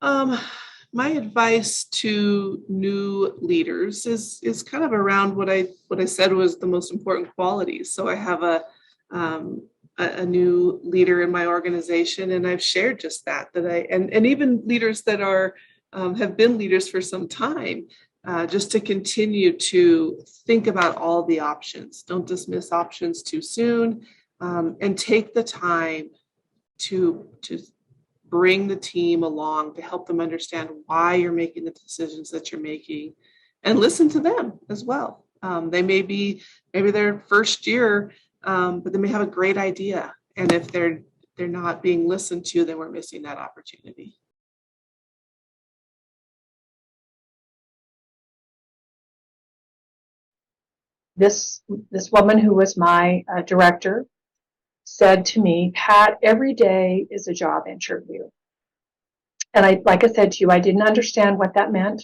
Um, my advice to new leaders is kind of around what I said was the most important qualities. So I have a new leader in my organization, and I've shared just that and even leaders that are have been leaders for some time, just to continue to think about all the options. Don't dismiss options too soon, and take the time to bring the team along to help them understand why you're making the decisions that you're making, and listen to them as well. They may be maybe their first year, but they may have a great idea, and if they're not being listened to, then we're missing that opportunity. This woman who was my director said to me, Pat, every day is a job interview. And like I said to you, I didn't understand what that meant.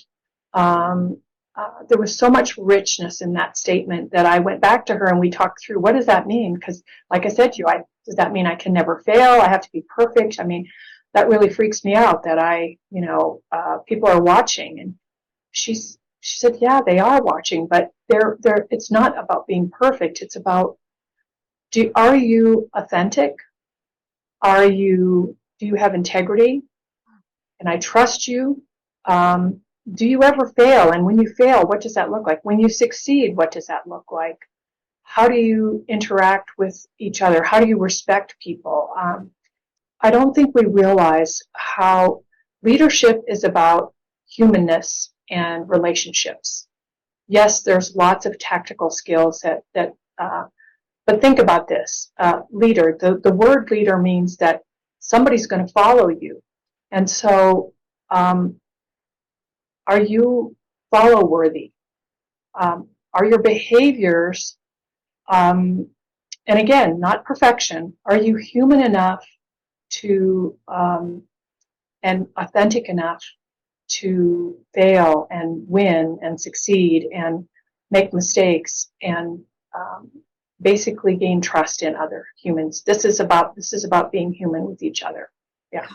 There was so much richness in that statement that I went back to her and we talked through, what does that mean? Because like I said to you, does that mean I can never fail? I have to be perfect? I mean, that really freaks me out that people are watching. And she said, yeah, they are watching, but it's not about being perfect. It's about, are you authentic? Do you have integrity? And I trust you. Do you ever fail? And when you fail, what does that look like? When you succeed, what does that look like? How do you interact with each other? How do you respect people? I don't think we realize how leadership is about humanness and relationships. Yes, there's lots of tactical skills but think about this. Leader, the word leader means that somebody's going to follow you. And so, are you follow worthy? Are your behaviors, and again, not perfection, are you human enough to, and authentic enough to fail and win and succeed and make mistakes and basically gain trust in other humans? This is about being human with each other. Yeah.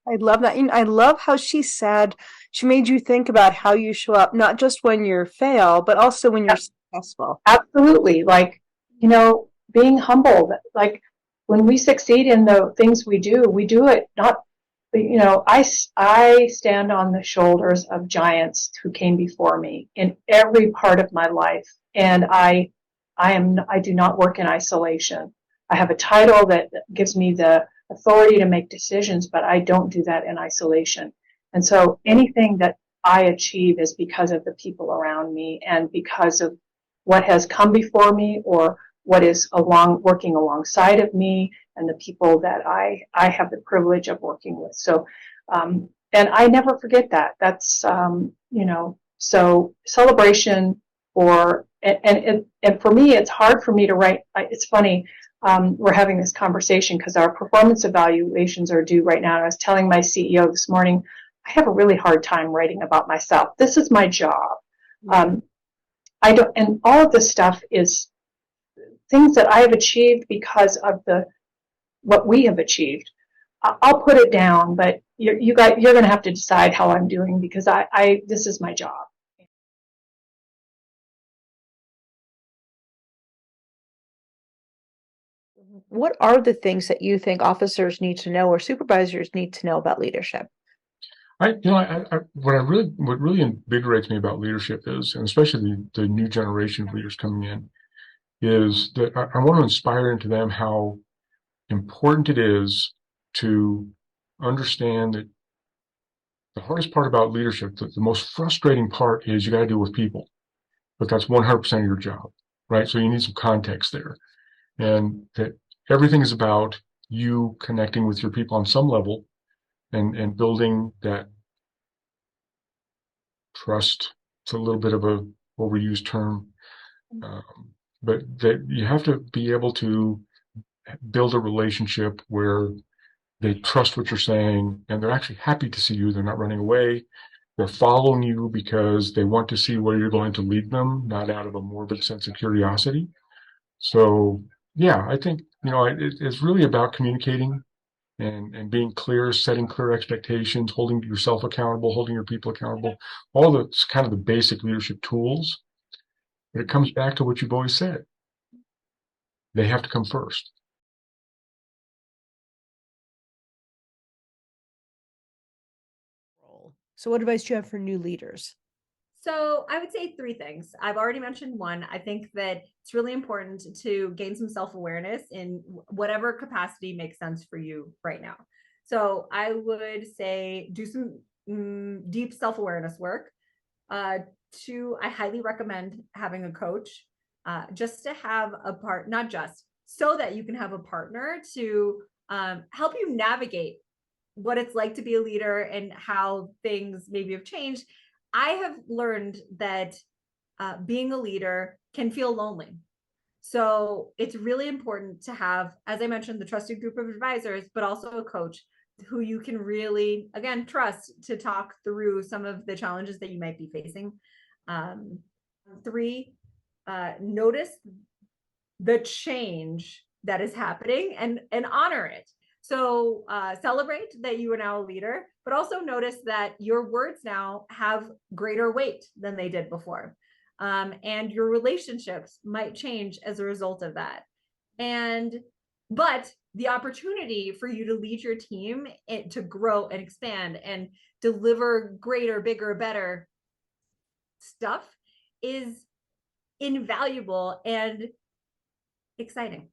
I love that. And I love how she said she made you think about how you show up, not just when you're fail, but also when you're successful. Absolutely. Like, being humble. Like when we succeed in the things we do it not, I stand on the shoulders of giants who came before me in every part of my life. And I do not work in isolation. I have a title that gives me the authority to make decisions, but I don't do that in isolation. And so anything that I achieve is because of the people around me and because of what has come before me or what is working alongside of me and the people that I have the privilege of working with. So, and I never forget that. That's, so celebration and for me, it's hard for me to write. It's funny. We're having this conversation because our performance evaluations are due right now. And I was telling my CEO this morning, I have a really hard time writing about myself. This is my job. And all of this stuff is things that I have achieved because of what we have achieved. I'll put it down, but you're going to have to decide how I'm doing because this is my job. What are the things that you think officers need to know or supervisors need to know about leadership? What really invigorates me about leadership is, and especially the new generation of leaders coming in, is that I want to inspire into them how important it is to understand that the hardest part about leadership, the most frustrating part is you got to deal with people, but that's 100% of your job, right? So you need some context there. And that everything is about you connecting with your people on some level and building that trust. It's a little bit of a overused term, but that you have to be able to build a relationship where they trust what you're saying and they're actually happy to see you. They're not running away. They're following you because they want to see where you're going to lead them, not out of a morbid sense of curiosity. So, yeah, I think, it's really about communicating and being clear, setting clear expectations, holding yourself accountable, holding your people accountable, all the kind of the basic leadership tools. But it comes back to what you've always said. They have to come first. So what advice do you have for new leaders? So I would say three things. I've already mentioned one. I think that it's really important to gain some self-awareness in whatever capacity makes sense for you right now. So I would say do some deep self-awareness work. Two, I highly recommend having a coach, just to have a part, not just so that you can have a partner to help you navigate what it's like to be a leader and how things maybe have changed. I have learned that being a leader can feel lonely. So it's really important to have, as I mentioned, the trusted group of advisors, but also a coach who you can really, again, trust to talk through some of the challenges that you might be facing. Three, notice the change that is happening and honor it. So celebrate that you are now a leader, but also notice that your words now have greater weight than they did before. And your relationships might change as a result of that. But the opportunity for you to lead your team to grow and expand and deliver greater, bigger, better stuff is invaluable and exciting.